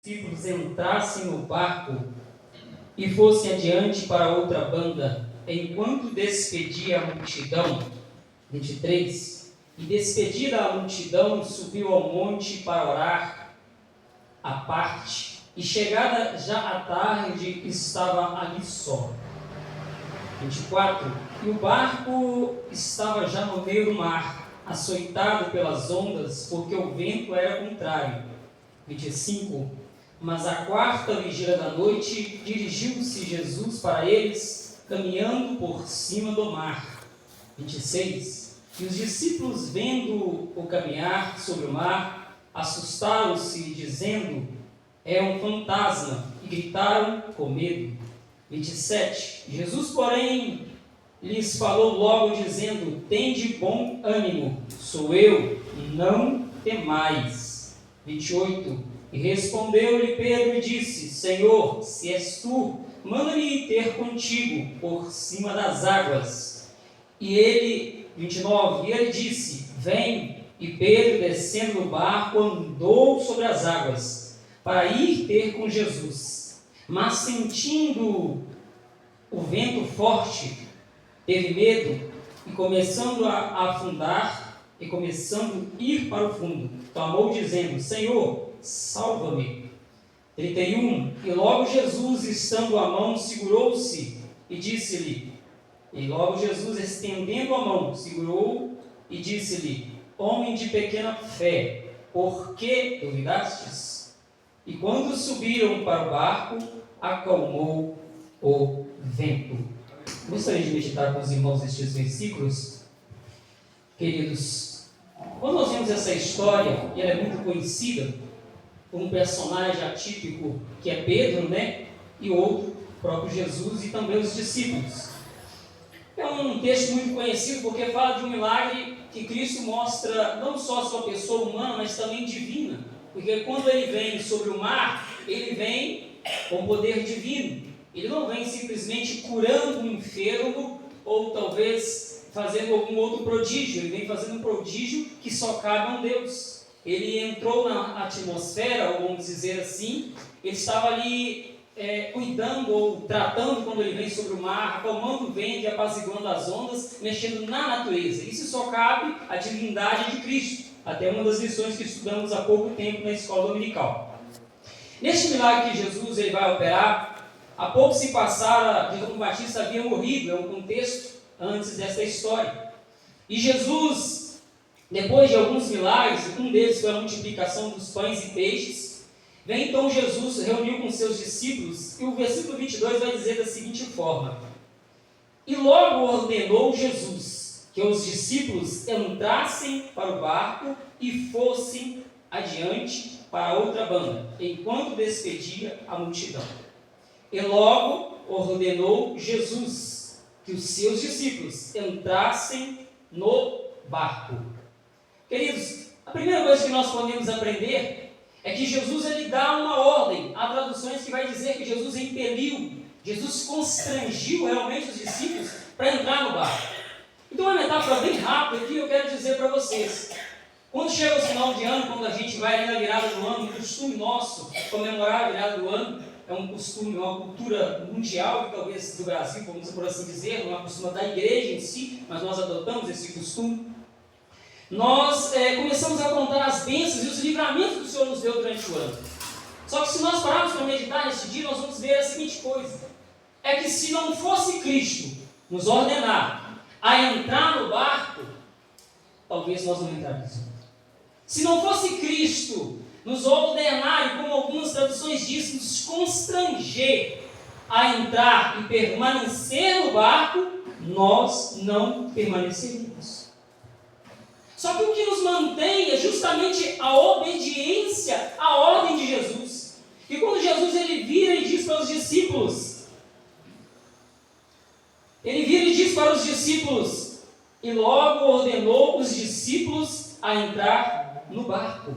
discípulos entrassem no barco e fossem adiante para outra banda, enquanto despedia a multidão. 23. E despedida a multidão, subiu ao monte para orar à parte. E chegada já à tarde, estava ali só. 24. E o barco estava já no meio do mar, açoitado pelas ondas, porque o vento era contrário. 25. Mas à quarta vigília da noite, dirigiu-se Jesus para eles, caminhando por cima do mar. 26. E os discípulos, vendo o caminhar sobre o mar, assustaram-se, dizendo: é um fantasma, e gritaram com medo. 27. Jesus, porém, lhes falou logo, dizendo: tende bom ânimo, sou eu, não temais. 28. E respondeu-lhe Pedro e disse: Senhor, se és tu, manda-me ir ter contigo por cima das águas. E ele, 29, e ele disse: vem. E Pedro, descendo do barco, andou sobre as águas, para ir ter com Jesus. Mas sentindo o vento forte, teve medo, e começando a afundar, e começando a ir para o fundo, clamou dizendo: Senhor, salva-me. 31. E logo Jesus, estando a mão, segurou-se e disse-lhe, e logo Jesus, estendendo a mão, segurou e disse-lhe: homem de pequena fé, por que duvidastes? E quando subiram para o barco, acalmou o vento. Gostaria de meditar com os irmãos estes versículos. Queridos, quando nós vemos essa história, e ela é muito conhecida, um personagem atípico que é Pedro, e outro, o próprio Jesus e também os discípulos. É um texto muito conhecido porque fala de um milagre que Cristo mostra não só a sua pessoa humana, mas também divina. Porque quando ele vem sobre o mar, ele vem com poder divino. Ele não vem simplesmente curando um enfermo ou talvez fazendo algum outro prodígio. Ele vem fazendo um prodígio que só cabe a um Deus. Ele entrou na atmosfera, ou vamos dizer assim, ele estava ali cuidando ou tratando quando ele vem sobre o mar, acalmando o vento e apaziguando as ondas, mexendo na natureza. Isso só cabe à divindade de Cristo, até uma das lições que estudamos há pouco tempo na escola dominical. Neste milagre que Jesus ele vai operar, há pouco se passara de João Batista havia morrido, é um contexto antes desta história. E Jesus, depois de alguns milagres, um deles foi a multiplicação dos pães e peixes, vem então Jesus, reuniu com seus discípulos, e o versículo 22 vai dizer da seguinte forma: e logo ordenou Jesus que os discípulos entrassem para o barco e fossem adiante para outra banda, enquanto despedia a multidão. E logo ordenou Jesus que os seus discípulos entrassem no barco. Queridos, a primeira coisa que nós podemos aprender é que Jesus ele dá uma ordem. Há traduções que vai dizer que Jesus impeliu, Jesus constrangiu realmente os discípulos para entrar no barco. Então, uma metáfora bem rápida aqui eu quero dizer para vocês. Quando chega o final de ano, quando a gente vai ali na virada do ano, um costume nosso comemorar a virada do ano, é um costume, uma cultura mundial, talvez do Brasil, vamos por assim dizer, não é um costume da igreja em si, mas nós adotamos esse costume. Nós começamos a contar as bênçãos e os livramentos que o Senhor nos deu durante o ano. Só que se nós pararmos para meditar nesse dia, nós vamos ver a seguinte coisa: é que se não fosse Cristo nos ordenar a entrar no barco, talvez nós não entraríamos. Se não fosse Cristo nos ordenar, e como algumas traduções dizem, nos constranger a entrar e permanecer no barco, nós não permaneceríamos. Só que o que nos mantém é justamente a obediência à ordem de Jesus. E quando Jesus ele vira e diz para os discípulos, e logo ordenou os discípulos a entrar no barco.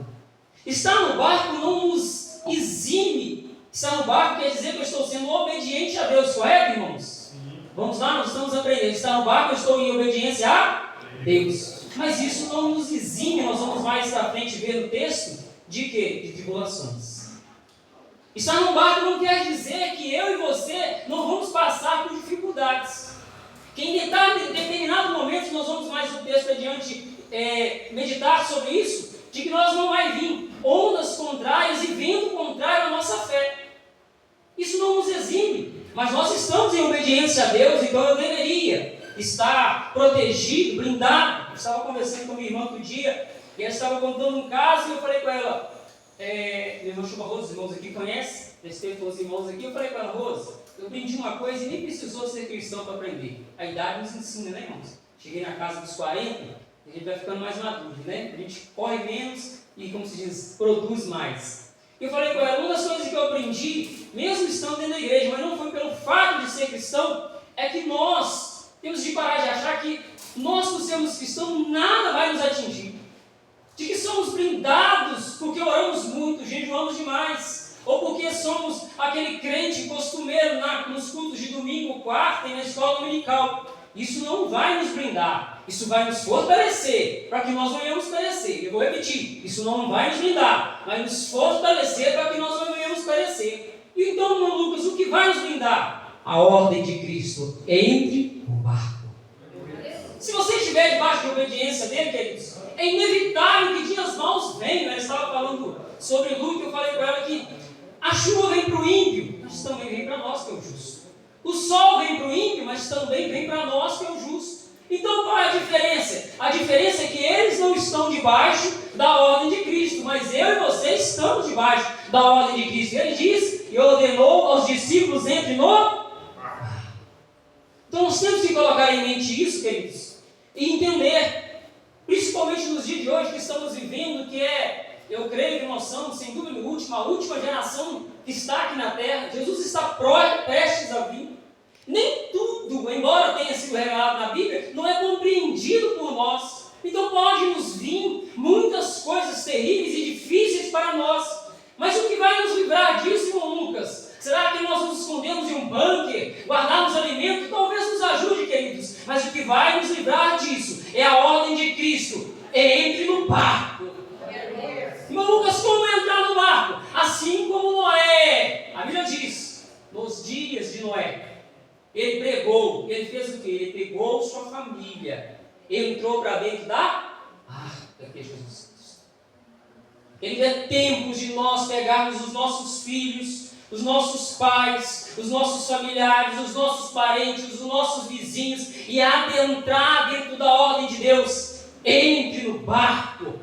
Estar no barco não nos exime. Estar no barco quer dizer que eu estou sendo obediente a Deus, correto, irmãos? Vamos lá, nós estamos aprendendo. Estar no barco, eu estou em obediência a Deus. Mas isso não nos exime, nós vamos mais à frente ver no texto, de quê? De tribulações. Estar no barco não quer dizer que eu e você não vamos passar por dificuldades. Que em determinado momento, nós vamos mais o texto adiante meditar sobre isso, de que nós não vai vir ondas contrárias e vento contrário à nossa fé. Isso não nos exime, mas nós estamos em obediência a Deus, então eu deveria estar protegido, blindado. Eu estava conversando com minha irmã outro dia, e ela estava contando um caso, e eu falei com ela, minha irmã chama Rose, os irmãos aqui conhecem, respeito pelos irmãos aqui, eu falei com ela, Rose, eu aprendi uma coisa e nem precisou ser cristão para aprender. A idade nos ensina, né, irmãos? Cheguei na casa dos 40, a gente vai ficando mais maduro, né? A gente corre menos e, como se diz, produz mais. Eu falei com ela, uma das coisas que eu aprendi, mesmo estando dentro da igreja, mas não foi pelo fato de ser cristão, é que nós temos de parar de achar que nós, por sermos cristãos, nada vai nos atingir. De que somos blindados porque oramos muito, jejuamos demais, ou porque somos aquele crente costumeiro nos cultos de domingo, quarta e na escola dominical. Isso não vai nos blindar, isso vai nos fortalecer para que nós não venhamos perecer. Eu vou repetir, isso não vai nos blindar, vai nos fortalecer para que nós não venhamos perecer. E então, irmão Lucas, o que vai nos blindar? A ordem de Cristo, entre no barco. Se você estiver debaixo de obediência dele, queridos, é inevitável que dias maus venham. Ela estava falando sobre Luke, eu falei para ela que a chuva vem para o ímpio, mas também vem para nós que é o justo. O sol vem para o ímpio, mas também vem para nós que é o justo. Então qual é a diferença? A diferença é que eles não estão debaixo da ordem de Cristo, mas eu e você estamos debaixo da ordem de Cristo. Ele diz e ordenou aos discípulos entre no... Então nós temos que colocar em mente isso, queridos, e entender, principalmente nos dias de hoje que estamos vivendo, que é, eu creio que nós somos, sem dúvida nenhuma, a última geração que está aqui na terra. Jesus está prestes a vir. Nem tudo, embora tenha sido revelado na Bíblia, não é compreendido por nós. Então pode nos vir muitas coisas terríveis e difíceis para nós. Mas o que vai nos livrar disso, irmão Lucas? Será que nós nos escondemos em um bunker, guardarmos alimento? Talvez nos ajude, queridos. Mas o que vai nos livrar disso é a ordem de Cristo. Entre no barco. Irmão Lucas, como entrar no barco? Assim como Noé. A Bíblia diz, nos dias de Noé, ele pregou, ele fez o quê? Ele pegou sua família, entrou para dentro da arca, que é Jesus Cristo. Ele é tempo de nós pegarmos os nossos filhos, os nossos pais, os nossos familiares, os nossos parentes, os nossos vizinhos e adentrar dentro da ordem de Deus. Entre no barco.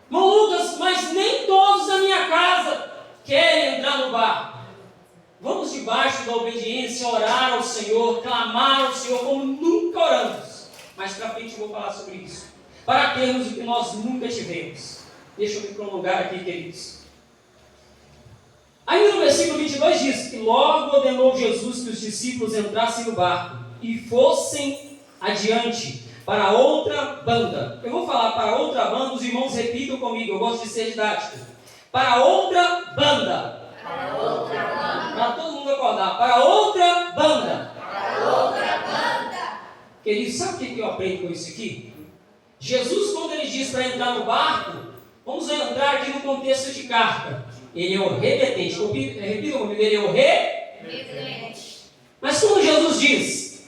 Irmão Lucas, mas nem todos da minha casa querem entrar no barco. Vamos debaixo da obediência, orar ao Senhor, clamar ao Senhor como nunca oramos. Mais para frente eu vou falar sobre isso. Para termos o que nós nunca tivemos. Deixa eu me prolongar aqui, queridos. Aí no versículo 22 diz que logo ordenou Jesus que os discípulos entrassem no barco e fossem adiante para outra banda. Eu vou falar para outra banda, os irmãos repitam comigo, eu gosto de ser didático. Para outra banda. Para outra banda. Para todo mundo acordar. Para outra banda. Para outra banda. Queridos, sabe o que eu aprendo com isso aqui? Jesus, quando ele diz para entrar no barco, vamos entrar aqui no contexto de carta. Ele é o repetente. Repita comigo, ele é o repetente. Mas quando Jesus diz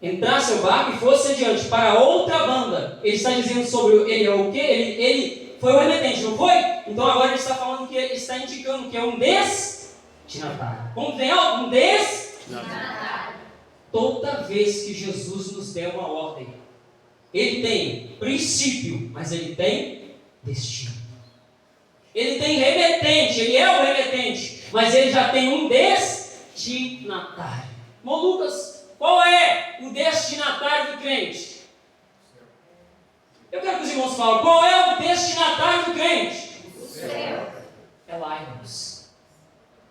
entrasse no barco e fosse adiante para outra banda, ele está dizendo sobre ele é o quê? Ele foi o remetente, não foi? Então agora ele está falando que ele está indicando que é um destinatário. Como tem algo? Um destinatário. Toda vez que Jesus nos der uma ordem, ele tem princípio, mas ele tem destino. Ele tem remetente, ele é o remetente, mas ele já tem um destinatário. Irmão Lucas, qual é o destinatário do crente? Eu quero que os irmãos falem, qual é o destinatário do crente? O céu. É lá, irmãos.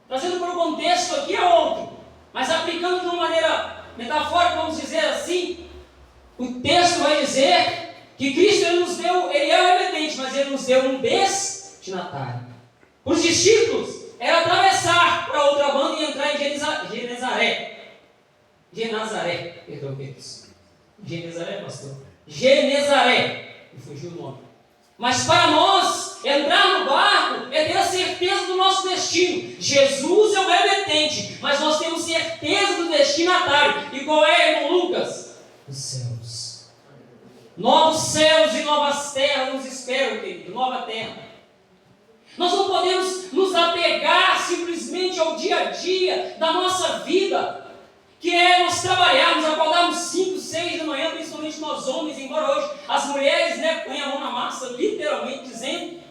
Trazendo para o contexto aqui é outro, mas aplicando de uma maneira metafórica, vamos dizer assim, o texto vai dizer que Cristo ele nos deu, ele é o remetente, mas ele nos deu um destinatário. Os discípulos era atravessar para outra banda e entrar em Genezaré, perdão, queridos. Genezaré, pastor? Genezaré, me fugiu o nome. Mas para nós, entrar no barco é Jesus é o remetente, mas nós temos certeza do destinatário. E qual é, irmão Lucas? Os céus. Novos céus e novas terras nos esperam, querido. Nova terra. Nós não podemos nos apegar simplesmente ao dia a dia da nossa vida, que é nós trabalharmos, acordarmos 5, 6 da manhã, principalmente nós homens, embora hoje as mulheres põem a mão na massa, literalmente dizendo,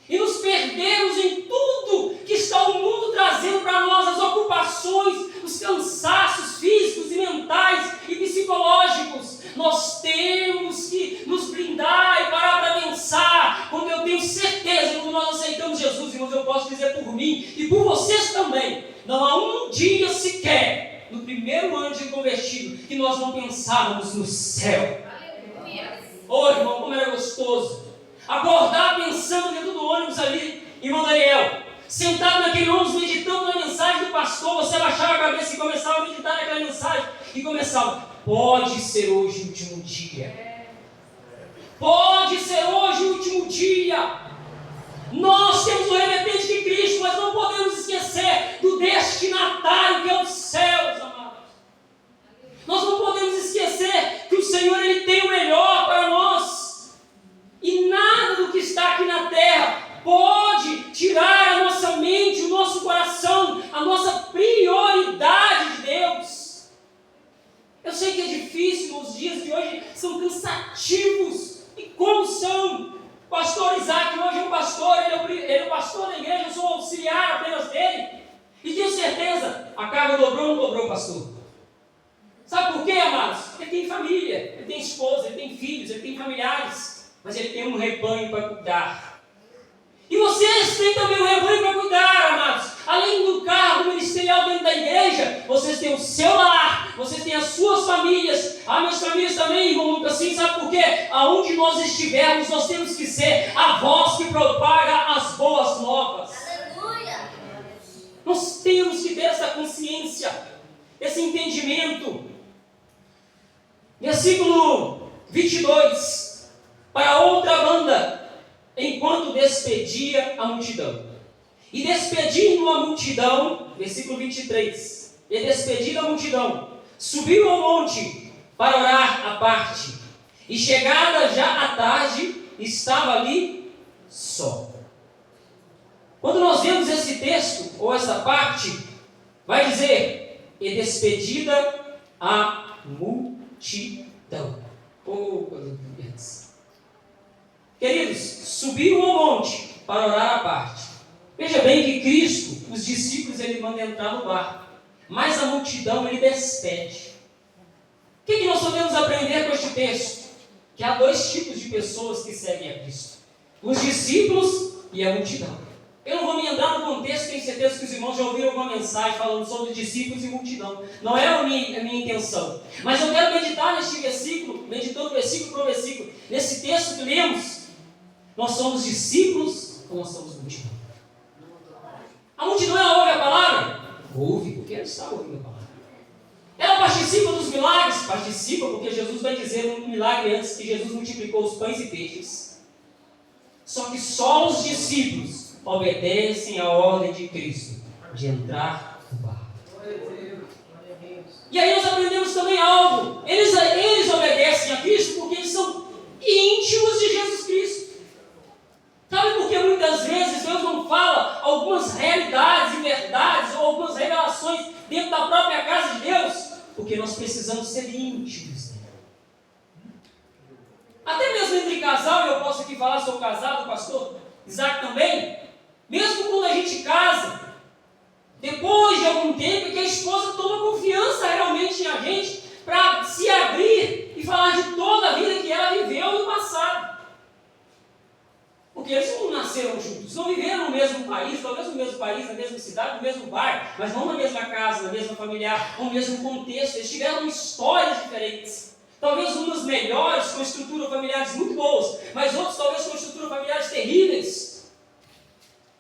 e nos perdermos em tudo que está o mundo trazendo para nós, as ocupações, os cansaços físicos e mentais e psicológicos. Nós temos que nos blindar e parar para pensar. Quando eu tenho certeza que quando nós aceitamos Jesus, irmãos, eu posso dizer por mim e por vocês também, não há um dia sequer, no primeiro ano de convertido, que nós não pensávamos no céu. Ô irmão, como era gostoso acordar pensando dentro do ônibus ali, irmão Daniel, sentado naquele ônibus meditando na mensagem do pastor. Você abaixava a cabeça e começava a meditar naquela mensagem e começava: pode ser hoje o último dia, pode ser hoje o último dia. Nós temos o remetente de Cristo, mas não podemos esquecer do destinatário que é os céus, amados. Nós não podemos esquecer que o Senhor, Ele tem o melhor para nós. E nada do que está aqui na terra pode tirar a nossa mente, o nosso coração, a nossa prioridade de Deus. Eu sei que é difícil, os dias de hoje são cansativos. E como são? O pastor Isaac hoje é um pastor, ele é o pastor da igreja, eu sou auxiliar apenas dele. E tenho certeza, a carga dobrou ou não dobrou, pastor? Sabe por quê, amados? Ele tem família, ele tem esposa, ele tem filhos, ele tem familiares. Mas ele tem um rebanho para cuidar. E vocês têm também um rebanho para cuidar, amados. Além do cargo ministerial dentro da igreja, vocês têm o seu lar, vocês têm as suas famílias. Minhas famílias também, irmão Lucas, assim, sabe por quê? Aonde nós estivermos, nós temos que ser a voz que propaga as boas novas. Aleluia! Nós temos que ter essa consciência, esse entendimento. Versículo 22. Para outra banda, enquanto despedia a multidão. E despedindo a multidão, versículo 23, e despedindo a multidão, subiu ao monte para orar à parte. E chegada já a tarde, estava ali só. Quando nós vemos esse texto, ou essa parte, vai dizer, e despedida a multidão. Queridos, subiram ao monte para orar à parte. Veja bem que Cristo, os discípulos, ele manda entrar no barco, mas a multidão ele despede. O que nós podemos aprender com este texto? Que há dois tipos de pessoas que seguem a Cristo: os discípulos e a multidão. Eu não vou me entrar no contexto, tenho certeza que os irmãos já ouviram alguma mensagem falando sobre discípulos e multidão. Não é a minha intenção. Mas eu quero meditar neste versículo, meditando versículo por versículo, nesse texto que lemos. Nós somos discípulos ou nós somos multidão? A multidão, ela ouve a palavra? Ouve, porque ela está ouvindo a palavra. Ela participa dos milagres? Participa, porque Jesus vai dizer um milagre antes que Jesus multiplicou os pães e peixes. Só que só os discípulos obedecem à ordem de Cristo de entrar no barco. E aí nós aprendemos também algo. Eles obedecem a Cristo porque eles são íntimos de Jesus Cristo. Sabe por que muitas vezes Deus não fala algumas realidades e verdades ou algumas revelações dentro da própria casa de Deus? Porque nós precisamos ser íntimos dele. Até mesmo entre casal, eu posso aqui falar, sou casado, o pastor Isaac também. Mesmo quando a gente casa, depois de algum tempo, que a esposa toma confiança realmente em a gente para se abrir e falar de toda a vida que ela viveu no passado. Porque eles não nasceram juntos, não viveram no mesmo país, talvez no mesmo país, na mesma cidade, no mesmo bairro, mas não na mesma casa, na mesma familiar, no mesmo contexto. Eles tiveram histórias diferentes. Talvez umas melhores, com estruturas familiares muito boas, mas outros talvez com estruturas familiares terríveis.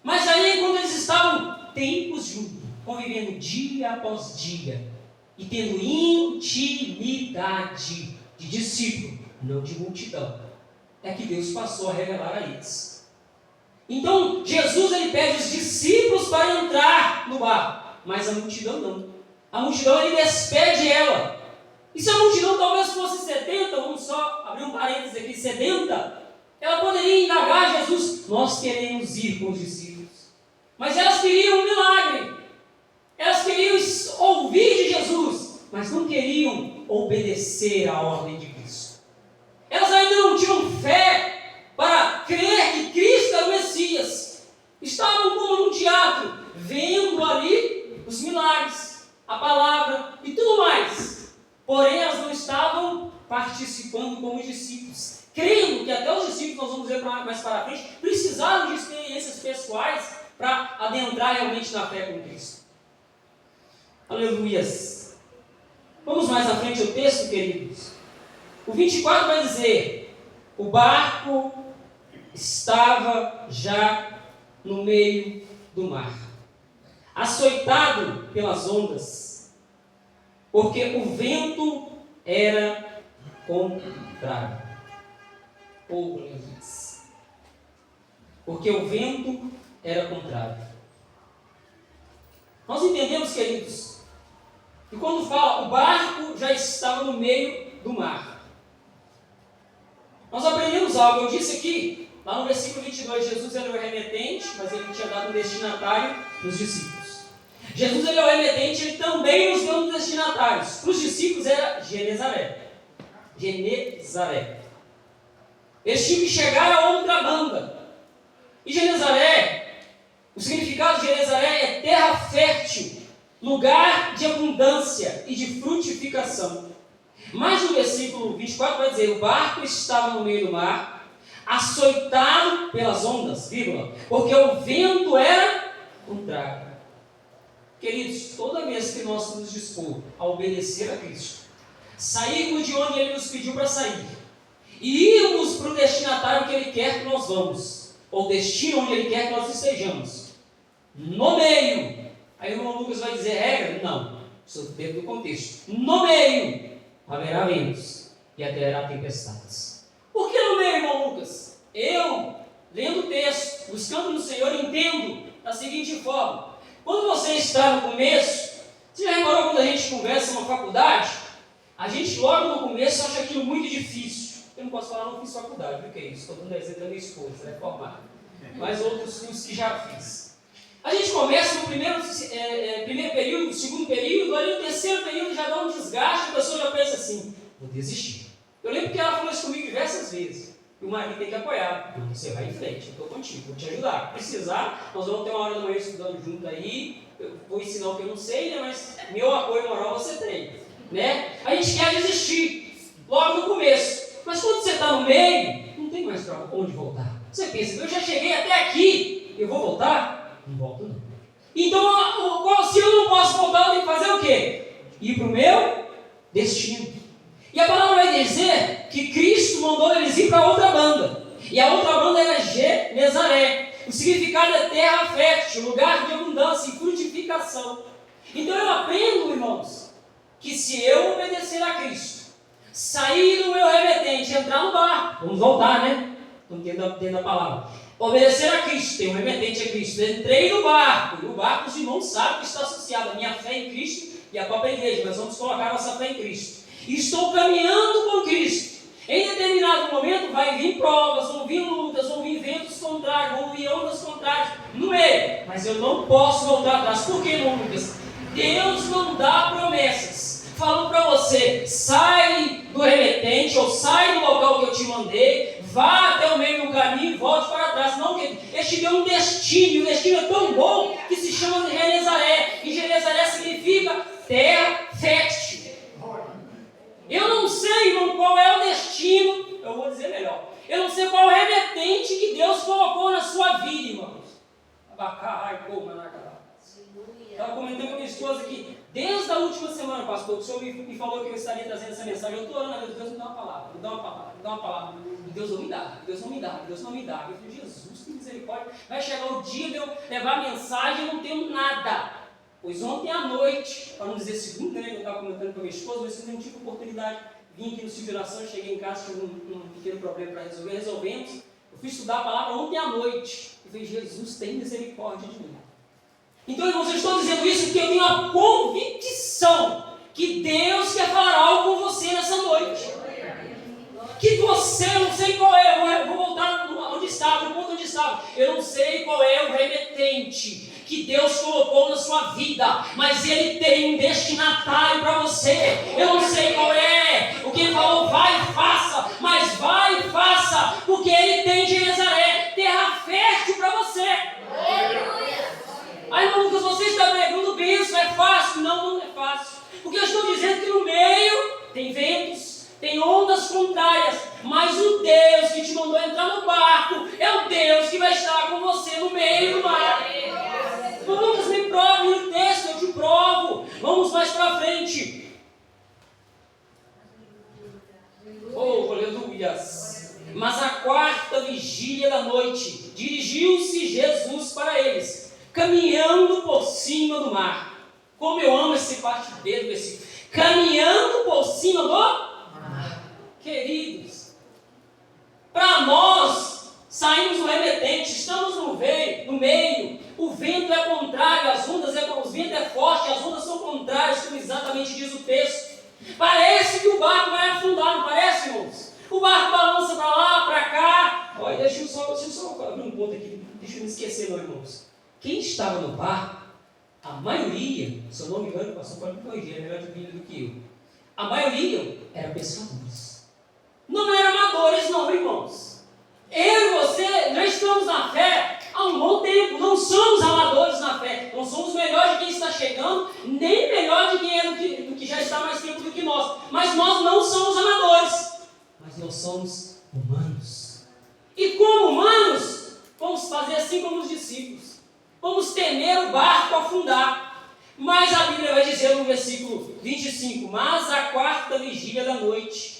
Mas aí, quando eles estavam tempos juntos, convivendo dia após dia, e tendo intimidade de discípulo, não de multidão, é que Deus passou a revelar a eles. Então, Jesus ele pede os discípulos Jesus para entrar no barco, mas a multidão não. A multidão, ele despede ela. E se a multidão talvez fosse sedenta, vamos só abrir um parênteses aqui, sedenta, ela poderia indagar a Jesus: nós queremos ir com os discípulos. Mas elas queriam um milagre. Elas queriam ouvir de Jesus, mas não queriam obedecer à ordem de Cristo. Elas ainda não tinham fé para crer que Cristo era o Messias. Estavam como num teatro, vendo ali os milagres, a palavra e tudo mais. Porém, elas não estavam participando como discípulos, crendo que até os discípulos, nós vamos ver mais para frente, precisaram de experiências pessoais para adentrar realmente na fé com Cristo. Aleluias. Vamos mais à frente ao texto, queridos. O 24 vai dizer: o barco estava já no meio do mar, açoitado pelas ondas, porque o vento era contrário. Ou porque o vento era contrário. Nós entendemos, queridos, que quando fala o barco já estava no meio do mar, nós aprendemos algo. Eu disse aqui, lá no versículo 22, Jesus era o remetente, mas ele tinha dado um destinatário nos discípulos. Jesus ele é o remetente, ele também nos deu um destinatários. Para os discípulos era Genezaré. Eles tinham que chegar a outra banda. E Genezaré, o significado de Genezaré é terra fértil, lugar de abundância e de frutificação. Mas no versículo 24 vai dizer: o barco estava no meio do mar, açoitado pelas ondas, vírgula, porque o vento era contrário. Queridos, toda vez que nós nos dispor a obedecer a Cristo, sairmos de onde Ele nos pediu para sair, e irmos para o destinatário que Ele quer que nós vamos, ou destino onde Ele quer que nós estejamos, no meio, aí o irmão Lucas vai dizer regra? Não, isso dentro do contexto. No meio haverá ventos e haverá tempestades. Por que no meio, irmão Lucas? Eu, lendo o texto, buscando no Senhor, entendo da seguinte forma: quando você está no começo, você já reparou quando a gente conversa numa faculdade, a gente logo no começo acha aquilo muito difícil. Eu não posso falar, não fiz faculdade, o que é isso? Estou dando exemplo da minha esposa, ela é formada. Mas outros cursos que já fiz. A gente começa no primeiro período, no segundo período, ali no terceiro período já dá um desgaste, a pessoa já pensa assim: vou desistir. Eu lembro que ela falou isso comigo diversas vezes. E o marido tem que apoiar. Não, você vai em frente, eu estou contigo, vou te ajudar. Precisar, nós vamos ter uma hora da manhã estudando junto aí. Eu vou ensinar o que eu não sei, né? Mas meu apoio moral você tem. Né? A gente quer desistir logo no começo. Mas quando você está no meio, não tem mais para onde voltar. Você pensa: eu já cheguei até aqui, eu vou voltar? Não volto não. Então, se eu não posso voltar, eu tenho que fazer o quê? Ir para o meu destino. E a palavra vai dizer que Cristo mandou eles ir para outra banda. E a outra banda era Genezaré. O significado é terra fértil, lugar de abundância e frutificação. Então eu aprendo, irmãos, que se eu obedecer a Cristo, sair do meu remetente, entrar no barco, vamos voltar, né? Estamos dentro da palavra. Obedecer a Cristo, tem um remetente a Cristo. Entrei no barco, e o barco os irmãos sabem que está associado à minha fé em Cristo e à própria igreja. Nós vamos colocar nossa fé em Cristo. E estou caminhando com Cristo. Em determinado momento vai vir provas, vão vir lutas, vão vir ventos contrários, vão vir ondas contrárias no meio. Mas eu não posso voltar atrás. Por que, irmão Lucas? Deus não dá promessas falando para você: sai do remetente ou sai do local que eu te mandei, vá até o meio do caminho e volte para trás. Não, que Ele te deu um destino, e o destino é tão bom que se chama de Genezaré. E Genezaré significa terra fértil. Eu não sei, irmão, qual é o destino, eu vou dizer melhor. Eu não sei qual é o remetente que Deus colocou na sua vida, irmãos. Estava comentando com a minha esposa que desde a última semana, pastor, o senhor me falou que eu estaria trazendo essa mensagem. Eu estou orando a Deus: Deus me dá uma palavra, me dá uma palavra, me dá uma palavra. E Deus não me dá, Deus não me dá, Deus não me dá. Eu falei: Jesus, que misericórdia. Vai chegar o dia de eu levar a mensagem e eu não tenho nada. Pois ontem à noite, para não dizer segunda, né, eu estava comentando com a minha esposa, mas eu não tive oportunidade, vim aqui no Civil de Oração, cheguei em casa, tive um pequeno problema para resolver, resolvemos. Eu fui estudar a palavra ontem à noite, e falei: Jesus, tem misericórdia de mim. Então, irmãos, eu estou dizendo isso porque eu tenho a convicção que Deus quer falar algo com você nessa noite. Que você, eu não sei qual é, eu vou voltar onde estava, no ponto onde estava. Eu não sei qual é o remetente que Deus colocou na sua vida, mas Ele tem um destinatário para você. Eu não sei qual é, o que Ele falou, vai e faça, mas vai e faça, porque Ele tem Genezaré, terra fértil para você. Aí, irmão Lucas, você está pregando bem, isso é fácil? Não, não é fácil. Porque eu estou dizendo que no meio tem ventos, tem ondas contrárias, mas o Deus que te mandou entrar no barco é o Deus que vai estar com você no meio do mar. Irmão Lucas, me prove no texto, eu te provo. Vamos mais para frente. Oh, aleluias. Mas à quarta vigília da noite, dirigiu-se Jesus para eles, caminhando por cima do mar. Como eu amo esse parte B do versículo. Caminhando por cima do mar. Queridos, para nós, saímos do remetente, estamos no meio, o vento é contrário, o vento é forte, as ondas são contrárias, como exatamente diz o texto. Parece que o barco vai afundar, não parece, irmãos? O barco balança para lá, para cá. Olha, deixa eu só abrir um ponto aqui, deixa eu não esquecer não, irmãos. Quem estava no barco, a maioria, se eu não me engano, o pastor pode me corrigir, é melhor de Bíblia do que eu. A maioria era pescadores. Não eram amadores não, irmãos. Eu e você já estamos na fé há um bom tempo. Não somos amadores na fé. Não somos melhores de quem está chegando, nem melhor de quem é do que já está mais tempo do que nós. Mas nós não somos amadores. Mas nós somos humanos. E como humanos, vamos fazer assim como os discípulos. Vamos temer o barco afundar. Mas a Bíblia vai dizer no versículo 25, mas à quarta vigília da noite.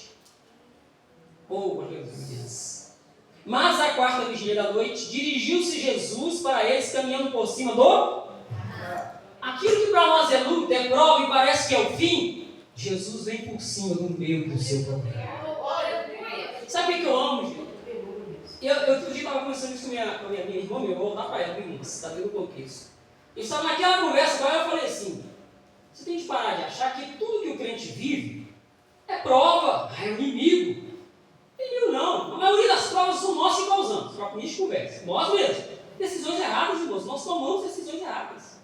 Oh, aleluias. Mas à quarta vigília da noite, dirigiu-se Jesus para eles, caminhando por cima do... Aquilo que para nós é luta, é prova e parece que é o fim, Jesus vem por cima do meio do seu problema. Sabe o que eu amo, gente? Eu outro dia estava conversando isso com a minha irmã, eu vou voltar para ela, irmã, você está vendo o contexto. Eu estava naquela conversa com ela, eu falei assim, você tem que parar de achar que tudo que o crente vive é prova, é o inimigo. Inimigo não, a maioria das provas são nós que causamos, para com isso conversa, nós mesmos. Decisões erradas, irmãos, nós tomamos decisões erradas.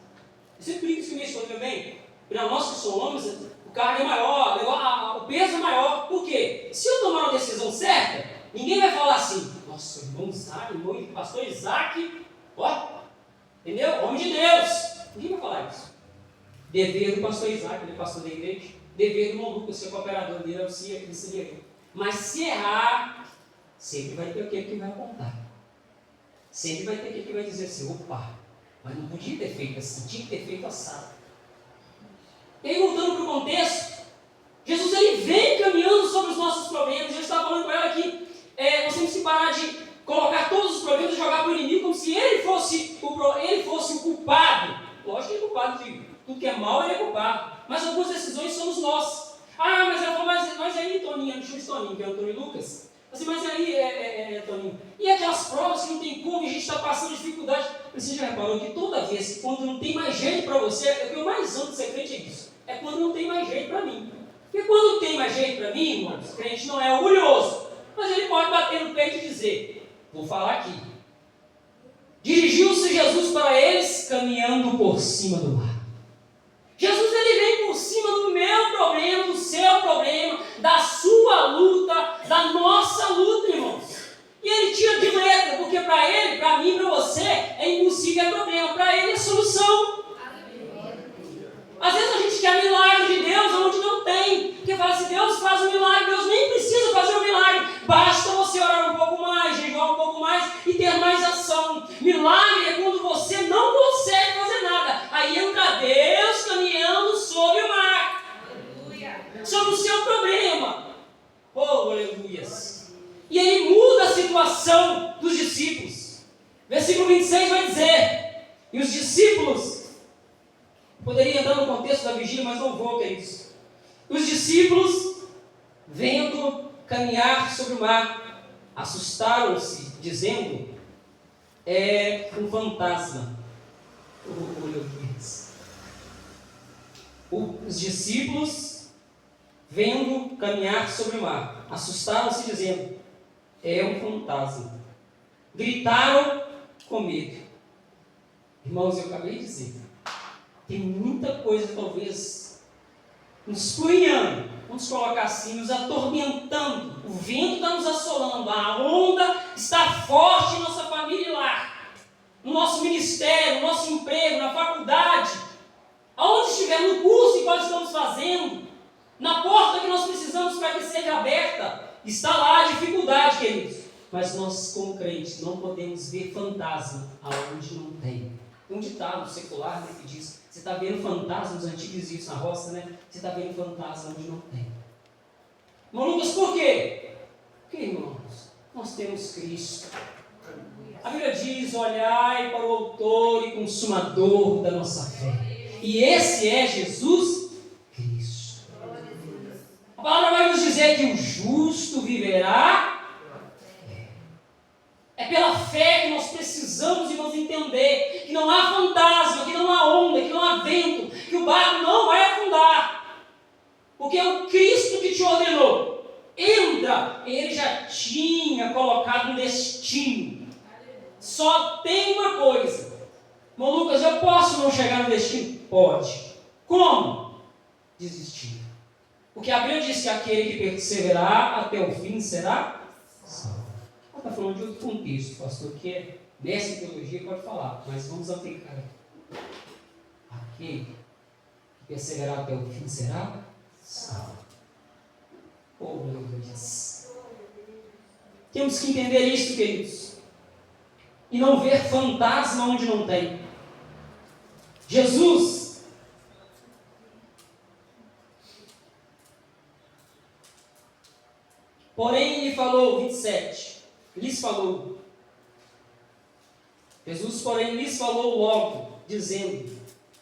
Eu sempre brinco isso com minha esposa também, para nós que somos homens, o cargo é maior, o peso é maior, por quê? Se eu tomar uma decisão certa, ninguém vai falar assim, nossa, irmão Isaac, pastor Isaac, ó, entendeu? Homem de Deus. Ninguém vai falar isso. Dever do pastor Isaac, ele é pastor da igreja. Dever do irmão Lucas, ser cooperador dele, auxilia, que seria eu. Mas se errar, sempre vai ter aquele que vai apontar. Sempre vai ter aquele que vai dizer assim, opa, mas não podia ter feito assim, tinha que ter feito assado. E aí, voltando para o contexto, Jesus ele vem caminhando sobre os nossos problemas. Eu estava falando com ela que nós temos que parar de colocar todos os problemas e jogar para o inimigo como se ele fosse o culpado. Lógico que ele é culpado de tudo que é mal, ele é culpado. Mas algumas decisões somos nós. Ah, mas ela falou, mas aí, Toninho, deixa eu ver Toninho, que é o Antônio Lucas. Assim, mas aí, Toninho, e aquelas provas que não tem como, a gente está passando dificuldade. Você já reparou que toda vez, quando não tem mais jeito para você, o que eu mais amo de ser crente é isso. É quando não tem mais jeito para mim. Porque quando tem mais jeito para mim, irmãos, o crente não é orgulhoso. Mas ele pode bater no peito e dizer, vou falar aqui. Dirigiu-se Jesus para eles, caminhando por cima do mar. Jesus ele vem por cima do meu problema, do seu problema, da sua luta, da nossa luta, irmãos. E ele tira de letra, porque para ele, para mim, para você, é impossível, é problema. Para ele é solução. Às vezes a gente quer milagre de Deus onde não tem. Porque fala assim, Deus faz um milagre, Deus nem precisa fazer um milagre. Basta você orar um pouco mais, jejuar um pouco mais e ter mais ação. Milagre é quando você não consegue fazer nada. Aí entra Deus caminhando sobre o mar. Aleluia. Sobre o seu problema. Oh, aleluias. E ele muda a situação dos discípulos. Versículo 26 vai dizer, e os discípulos... Poderia entrar no contexto da vigília, mas não vou, queridos. Os discípulos, vendo caminhar sobre o mar, assustaram-se, dizendo, é um fantasma. Os discípulos, vendo caminhar sobre o mar, assustaram-se dizendo: é um fantasma. Gritaram com medo. Irmãos, eu acabei de dizer, tem muita coisa talvez nos punhando, vamos colocar assim, nos atormentando. O vento está nos assolando, a onda está forte em nossa família e lar, no nosso ministério, no nosso emprego, na faculdade, aonde estiver, no curso que nós estamos fazendo, na porta que nós precisamos para que seja aberta, está lá a dificuldade, queridos. Mas nós, como crentes, não podemos ver fantasma aonde não tem. Tem um ditado secular, né, que diz: você está vendo fantasma, os antigos diziam isso na roça, né? Você está vendo fantasma onde não tem. Irmão Lucas, por quê? Porque, irmãos, nós temos Cristo. A Bíblia diz: olhai para o autor e consumador da nossa fé. E esse é Jesus Cristo. A palavra vai nos dizer que o justo viverá. É pela fé que nós precisamos, irmãos, entender que não há fantasma, que não há onda, que não há vento, que o barco não vai afundar. Porque é o Cristo que te ordenou. Entra, ele já tinha colocado um destino. Só tem uma coisa. Irmão Lucas, eu posso não chegar no destino? Pode. Como? Desistir. Porque a Bíblia diz que aquele que perseverar até o fim será salvo. Está falando de outro contexto, pastor, que é mestre em teologia, pode falar, mas vamos aplicar aqui. Aquele que perseverar até o fim será salvo. Oh, meu Deus. Temos que entender isso, queridos, e não ver fantasma onde não tem. Jesus, porém, ele falou, 27. Lhes falou. Jesus, porém, lhes falou logo, dizendo: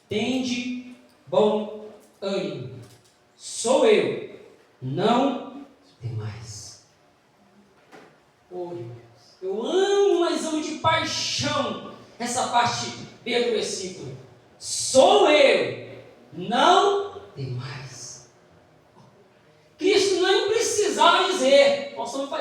tende bom ânimo. Sou eu, não temais. Oh, Deus. Eu amo, mas amo de paixão essa parte B do versículo. Sou eu, não temais. Cristo nem precisava dizer.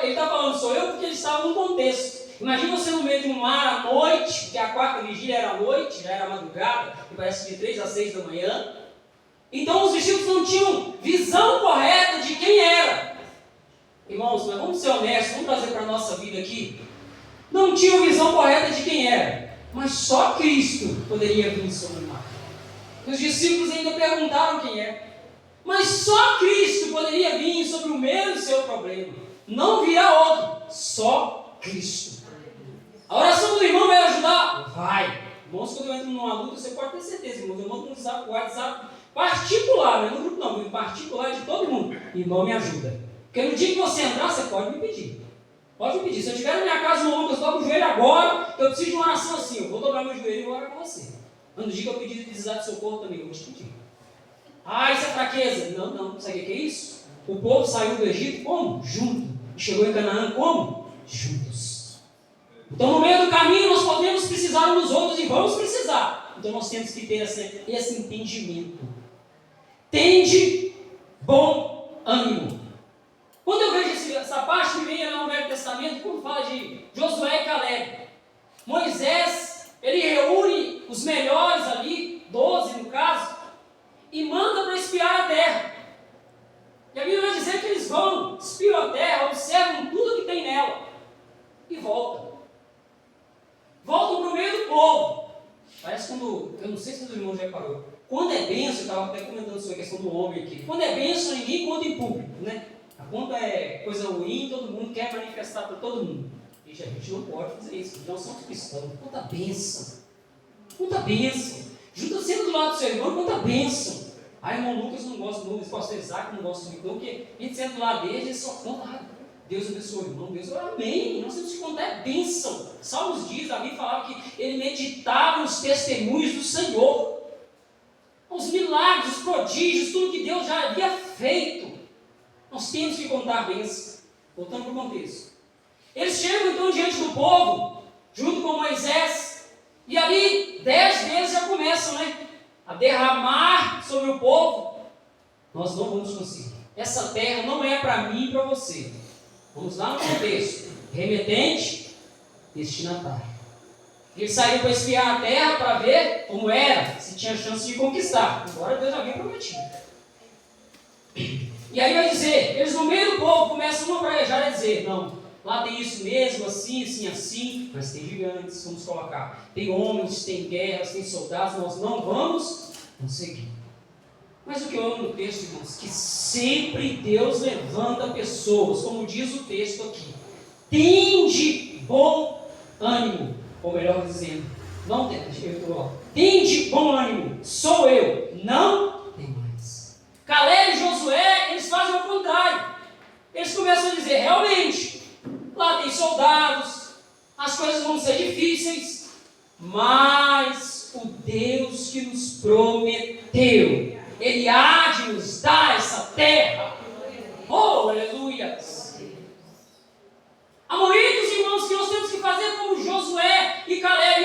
Ele está falando sou eu porque ele estava num contexto. Imagina você no meio de um mar à noite, porque a quarta vigília era à noite, já era madrugada, que parece de 3 a 6 da manhã. Então os discípulos não tinham visão correta de quem era. Irmãos, mas vamos ser honestos, vamos trazer para a nossa vida aqui. Não tinham visão correta de quem era, mas só Cristo poderia vir sobre o mar. Os discípulos ainda perguntaram quem é. Mas só Cristo poderia vir sobre o mesmo seu problema. Não virá outro, só Cristo. A oração do irmão vai ajudar? Vai. Irmãos, quando eu entro numa luta, você pode ter certeza, irmãos. Eu mando um WhatsApp particular, não é no grupo não, no particular de todo mundo. Irmão, me ajuda. Porque no dia que você entrar, você pode me pedir. Pode me pedir. Se eu estiver na minha casa, irmão Lucas, dobra o joelho agora, que eu preciso de uma oração assim. Eu vou dobrar meu joelho e vou orar com você. Mas no dia que eu pedir precisar de socorro também, eu vou te pedir. Ah, isso é fraqueza. Não. Sabe o que é isso? O povo saiu do Egito como? Junto. Chegou em Canaã como? Juntos. Então, no meio do caminho, nós podemos precisar uns dos outros e vamos precisar. Então, nós temos que ter esse entendimento. Tende bom ânimo. Quando eu vejo essa parte que vem lá no Velho Testamento, quando fala de Josué e Caleb, Moisés, ele reúne os melhores ali, 12 no caso, e manda para espiar a terra. E a Bíblia vai dizer que eles vão, espiam a terra, observam tudo que tem nela e voltam. Voltam para o meio do povo. Parece quando, eu não sei se os irmãos já parou. Quando é bênção, eu estava até comentando sobre a questão do homem aqui. Quando é bênção, ninguém conta em público, né? Quando é coisa ruim, todo mundo quer manifestar para todo mundo. Gente, a gente não pode fazer isso, nós somos cristãos. Conta bênção. Conta bênção. Junta sempre do lado do seu irmão, conta bênção. Aí, irmão Lucas não gosta do Lucas, pastor Isaac não gosta do irmão, porque a gente senta do lado dele, a gente só conta, Deus abençoe o irmão, Deus, amém. Nós temos que contar é bênção. Salmos diz, Davi falava que ele meditava nos testemunhos do Senhor. Os milagres, os prodígios, tudo que Deus já havia feito. Nós temos que contar a bênção. Voltando para o contexto. Eles chegam então diante do povo, junto com Moisés, e ali 10 vezes já começam começam, a derramar sobre o povo, nós não vamos conseguir. Essa terra não é para mim e para você. Vamos lá no contexto. Remetente, destinatário. Ele saiu para espiar a terra para ver como era, se tinha chance de conquistar. Embora Deus já havia prometido. E aí vai dizer, eles no meio do povo começam a praejar e dizer, não, lá tem isso mesmo, assim, assim, assim, mas tem gigantes, vamos colocar. Tem homens, tem guerras, tem soldados, nós não vamos conseguir. Mas o que eu amo no texto, irmãos, que sempre Deus levanta pessoas, como diz o texto aqui. Tende bom ânimo, ou melhor dizendo, não tende bom ânimo, sou eu, não tem mais. Caleb e Josué, eles fazem o contrário. Eles começam a dizer, realmente, lá tem soldados, as coisas vão ser difíceis, mas o Deus que nos prometeu, Ele há de nos dar essa terra. Oh, aleluia! Há momentos, irmãos, que nós temos que fazer como Josué e Caleb.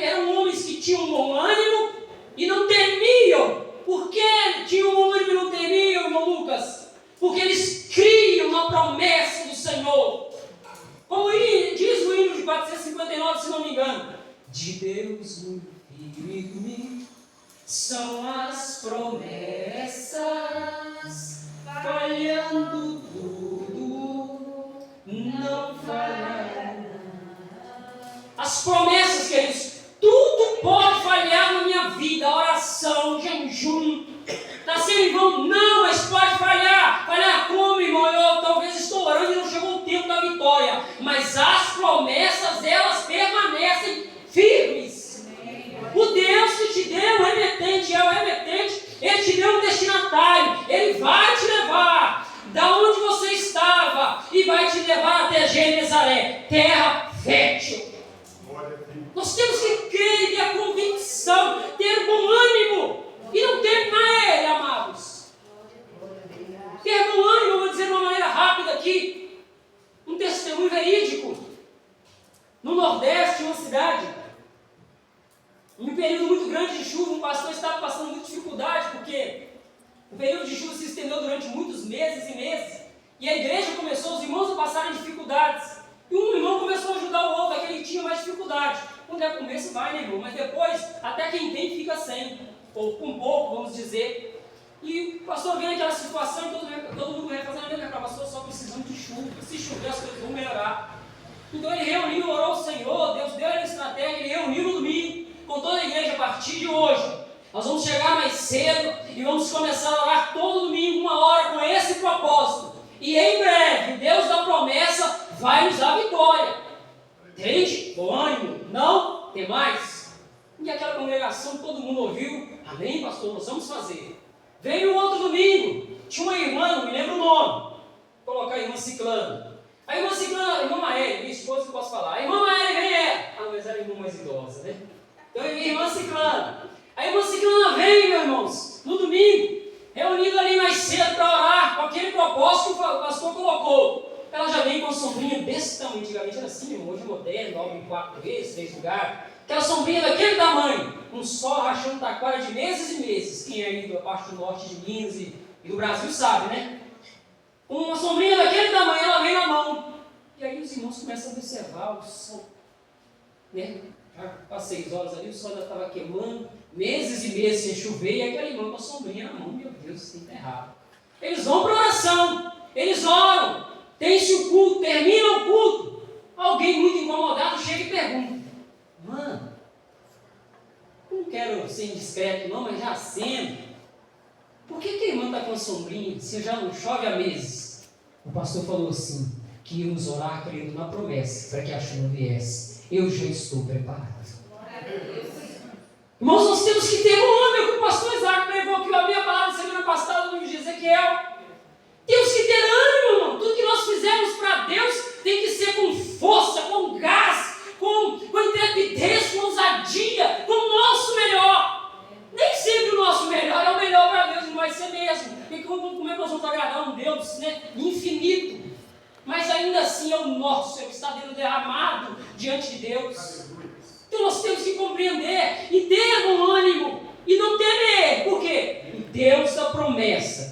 Eram homens que tinham bom ânimo e não temiam. Por que tinham bom ânimo e não temiam, irmão Lucas? Porque eles criam na promessa do Senhor. Como diz o hino de 459, se não me engano. De Deus muito firme são as promessas, falhando tudo, não falhará. As promessas, queridos, tudo pode falhar na minha vida, oração, jejum, está sendo em vão? Não, mas pode falhar. Falhar como, irmão? Eu talvez estou orando e não chegou o tempo da vitória, mas as promessas, elas permanecem firmes. O Deus que te deu o remetente, é o remetente, Ele te deu um destinatário, Ele vai te levar da onde você estava e vai te levar até Genezaré, terra fértil. Nós temos que crer e ter a convicção, ter bom ânimo e não temer Ele, amados. Ter bom ânimo, eu vou dizer de uma maneira rápida aqui, um testemunho verídico. No Nordeste, uma cidade, em um período muito grande de chuva, um pastor estava passando muita dificuldade, porque o período de chuva se estendeu durante muitos meses e meses, e a igreja começou, os irmãos a passarem dificuldades, e um irmão começou a ajudar o outro, aquele que tinha mais dificuldade. Quando é começo vai, né, irmão? Mas depois, até quem tem fica sem, ou com pouco, vamos dizer. E o pastor vendo aquela situação, e todo mundo fazendo a mesma reclamação, só precisando de chuva, se chover as coisas vão melhorar. Então ele reuniu, orou ao Senhor, Deus deu ele estratégia, ele reuniu no domingo, com toda a igreja, a partir de hoje, nós vamos chegar mais cedo e vamos começar a orar todo domingo, 1 hora, com esse propósito. E em breve, o Deus da promessa vai nos dar vitória. Entende? Bom ânimo, não tem mais. E aquela congregação, todo mundo ouviu, amém, pastor, nós vamos fazer. Veio outro domingo, tinha uma irmã, não me lembro o nome, vou colocar a irmã Ciclano. A irmã Ciclano, a irmã Maélia, minha esposa que eu posso falar. A irmã Maélia vem ela. Ah, mas era a irmã mais idosa, né? Então, a irmã Ciclana. A irmã Ciclana veio, meus irmãos, no domingo, reunido ali mais cedo para orar, com aquele propósito que o pastor colocou. Ela já veio com uma sombrinha desse tamanho, antigamente era assim, irmão, hoje moderno, algo em 4 vezes, 3 lugares. Aquela sombrinha daquele tamanho, um sol rachando taquara de meses e meses. Quem é aí da parte do norte de Minas e do Brasil sabe, né? Uma sombrinha daquele tamanho, ela vem na mão. E aí os irmãos começam a observar o sol, né? Às 6 horas ali, o sol já estava queimando, meses e meses sem chover, e aquele irmão com a sombrinha na mão, meu Deus, isso está errado. Eles vão para a oração, eles oram, tem-se o culto, termina o culto. Alguém muito incomodado chega e pergunta, mano, não quero ser indiscreto não, mas já sendo, por que a irmã está com a sombrinha se já não chove há meses? O pastor falou assim, que íamos orar crendo na promessa, para que a chuva viesse. Eu já estou preparado. Irmãos, nós temos que ter um homem, que o pastor Isaac pregou aqui, eu abri a palavra semana passada no livro de Ezequiel. Temos que ter ânimo, irmão. Tudo que nós fizermos para Deus tem que ser com força, com gás, com intrepidez, com ousadia, com o nosso melhor. Nem sempre o nosso melhor é o melhor para Deus, não vai ser mesmo. Porque como é que nós vamos agradar um Deus, né, infinito? Mas ainda assim é o nosso, é o que está sendo derramado diante de Deus. Então nós temos que compreender e ter bom ânimo.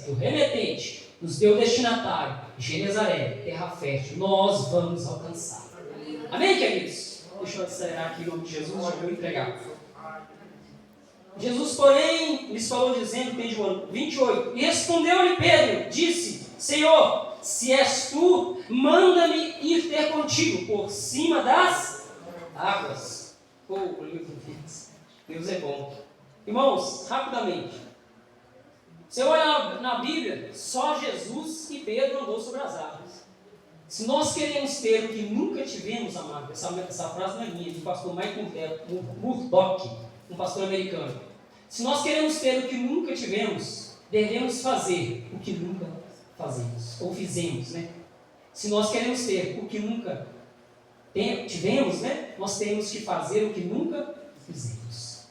o remetente, nos deu o destinatário, Genezaré, terra fértil, nós vamos alcançar. Amém, queridos? Deixa eu acelerar aqui em nome de Jesus, já vou entregar. Jesus, porém, lhes falou dizendo, tem João 28, e respondeu-lhe Pedro, disse, Senhor, se és tu, manda-me ir ter contigo por cima das águas. Deus é bom. Irmãos, rapidamente. Você olha na Bíblia, só Jesus e Pedro andou sobre as águas. Se nós queremos ter o que nunca tivemos, amado, essa frase não é minha, do pastor Michael Murdock, um pastor americano. Se nós queremos ter o que nunca tivemos, devemos fazer o que nunca fazemos, ou fizemos, né? Se nós queremos ter o que nunca tivemos, né? Nós temos que fazer o que nunca fizemos.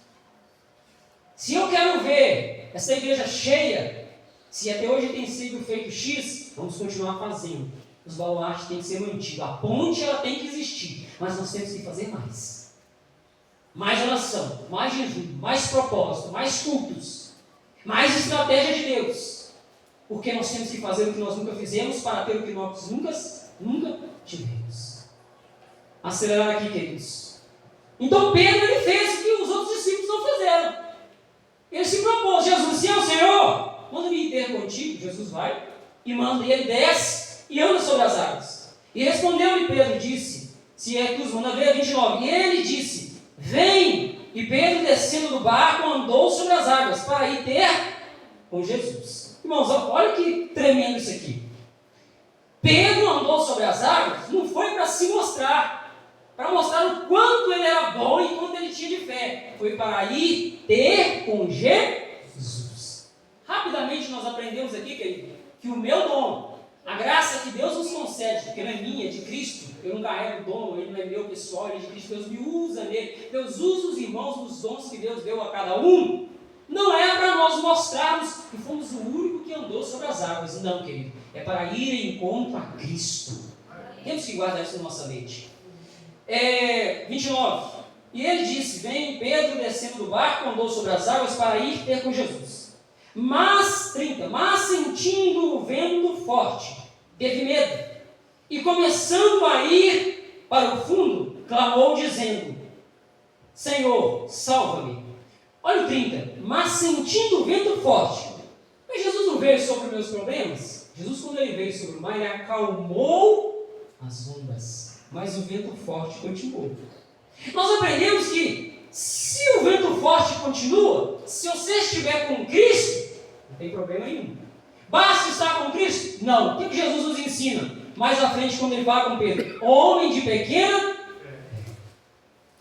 Se eu quero ver essa igreja cheia, se até hoje tem sido feito X, vamos continuar fazendo. Os baluartes têm que ser mantidos. A ponte ela tem que existir, mas nós temos que fazer mais. Mais oração, mais jejum, mais propósito, mais cultos, mais estratégia de Deus. Porque nós temos que fazer o que nós nunca fizemos para ter o que nós nunca tivemos. Acelerar aqui, queridos. Então Pedro ele fez o que os outros discípulos não fizeram. Ele se propôs, Jesus, se é o Senhor, manda-me ir ter contigo. Jesus vai e manda, e ele desce e anda sobre as águas. E respondeu-lhe Pedro, disse, se é tu, manda ver 29. E ele disse, vem. E Pedro, descendo do barco, andou sobre as águas para ir ter com Jesus. Irmãos, olha que tremendo isso aqui. Pedro andou sobre as águas, não foi para se mostrar, para mostrar o quanto ele era bom e quanto ele tinha de fé. Foi para ir ter com Jesus. Rapidamente nós aprendemos aqui, querido, que o meu dom, a graça que Deus nos concede, porque não é minha, é de Cristo, eu não carrego o dom, ele não é meu pessoal, ele é de Cristo, Deus me usa nele, Deus usa os irmãos nos dons que Deus deu a cada um, não é para nós mostrarmos que fomos o único que andou sobre as águas, não, querido, é para ir em encontro a Cristo. Temos que guardar isso na nossa mente. 29, e ele disse, vem Pedro descendo do barco, andou sobre as águas para ir ter com Jesus. Mas, 30, mas sentindo o vento forte, teve medo, e começando a ir para o fundo, clamou dizendo, Senhor, salva-me. Olha o 30, mas sentindo o vento forte. Mas Jesus não veio sobre os meus problemas? Jesus, quando ele veio sobre o mar, ele acalmou as ondas, mas o vento forte continuou. Nós aprendemos que, se o vento forte continua, se você estiver com Cristo, não tem problema nenhum. Basta estar com Cristo? Não. O que Jesus nos ensina? Mais à frente, quando ele fala com Pedro, homem de pequena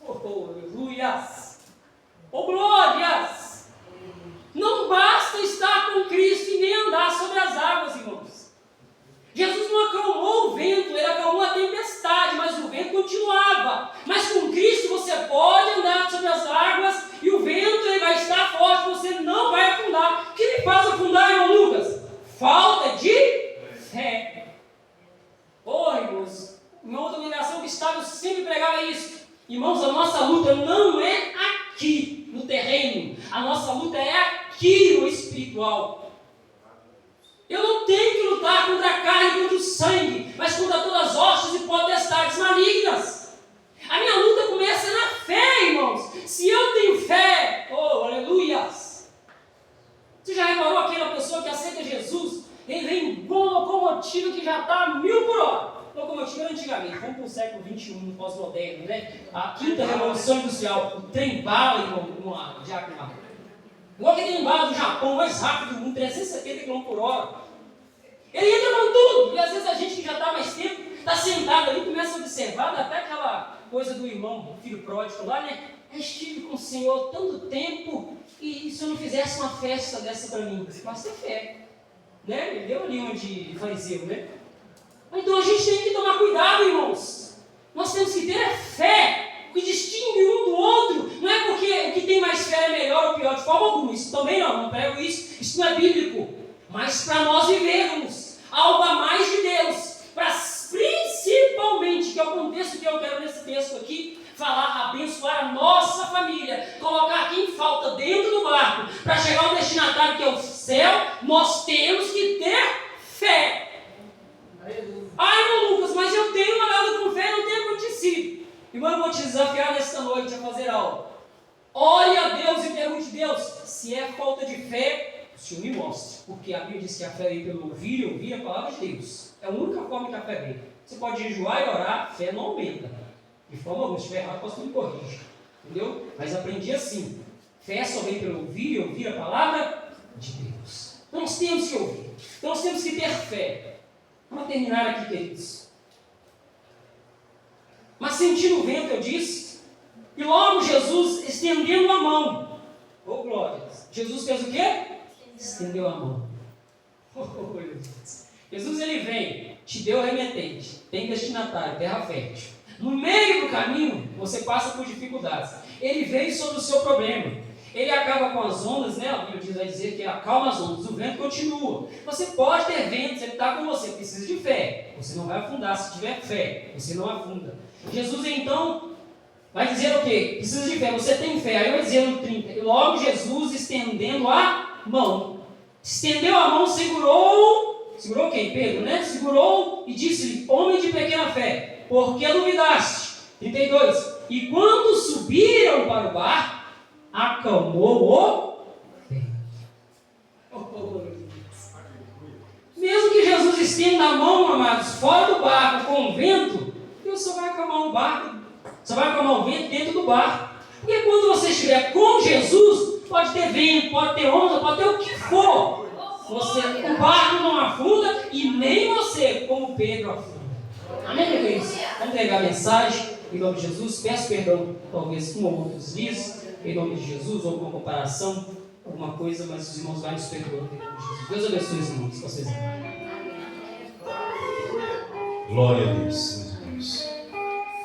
aleluias, glórias. Não basta estar com Cristo e nem andar sobre as águas, irmãos. Jesus não acalmou o vento, ele acalmou a tempestade, mas o vento continuava. Mas com Cristo você pode andar sobre as águas e o vento ele vai estar forte, você não vai afundar. O que me faz afundar, irmão Lucas? Falta de fé. Irmãos, uma outra ligação que estava sempre pregava isso. Irmãos, a nossa luta não é aqui no terreno, a nossa luta é aqui no espiritual. Eu não tenho que lutar contra a carne e contra o sangue, mas contra todas as hostes e potestades malignas. A minha luta começa na fé, irmãos. Se eu tenho fé, aleluias. Você já reparou aquela pessoa que aceita Jesus? Ele vem com uma locomotiva que já está a 1000 por hora. Locomotiva era antigamente, vamos para o século XXI, no pós-moderno, né? A quinta revolução industrial, o trem-bala, irmão, vamos lá, igual aquele trem-bala do Japão, mais rápido do mundo, 370 km por hora. Ele entra com tudo, e às vezes a gente que já está mais tempo, está sentado ali, começa a observar, dá até aquela coisa do irmão, do filho pródigo lá, né? Eu estive com o Senhor tanto tempo, e se eu não fizesse uma festa dessa para mim, mas ter fé, né? Ele deu ali onde fariseu, né? Então a gente tem que tomar cuidado, irmãos. Nós temos que ter fé. O que distingue um do outro não é porque o que tem mais fé é melhor ou pior, de forma alguma. Isso também não prego isso. Isso não é bíblico. Mas para nós vivermos algo a mais de Deus, para principalmente, que é o contexto que eu quero nesse texto aqui, falar, abençoar a nossa família, colocar quem falta dentro do barco, para chegar ao destinatário que é o céu, nós temos que se é falta de fé, o Senhor me mostre. Porque a Bíblia diz que a fé vem pelo ouvir e ouvir a palavra de Deus. É a única forma que a fé vem. Você pode jejuar e orar, a fé não aumenta. De forma alguma, se estiver errado, posso me corrigir. Entendeu? Mas aprendi assim. Fé só vem pelo ouvir e ouvir a palavra de Deus. Então nós temos que ouvir. Então nós temos que ter fé. Vamos terminar aqui, queridos. Mas sentindo o vento, eu disse, e logo Jesus estendendo a mão. Oh, glória! Jesus fez o quê? Estendeu a mão. Oh, Jesus, ele vem, te deu remetente, tem destinatário, terra fértil. No meio do caminho, você passa por dificuldades. Ele veio sobre o seu problema. Ele acaba com as ondas, né? A Bíblia vai dizer que acalma as ondas, o vento continua. Você pode ter vento, ele está com você, precisa de fé. Você não vai afundar, se tiver fé, você não afunda. Jesus, então, vai dizer o quê? Precisa de fé, você tem fé. Aí vai dizer no 30, e logo Jesus estendendo a mão. Estendeu a mão, segurou quem? Pedro, né? Segurou e disse-lhe, homem de pequena fé, por que duvidaste? 32, e quando subiram para o barco, acalmou o vento. Mesmo que Jesus estenda a mão, amados, fora do barco com o vento, Deus só vai acalmar o barco, só vai acalmar o vento dentro do barco. Porque quando você estiver com Jesus, pode ter vento, pode ter onda, pode ter o que for. O barco não afunda e nem você, como Pedro, afunda. Amém, meu Deus? Vamos entregar a mensagem em nome de Jesus. Peço perdão, talvez um ou outro deslize, em nome de Jesus, ou alguma comparação, alguma coisa, mas os irmãos vão nos perdoar em nome de Jesus. Deus abençoe os irmãos, vocês. Glória a Deus.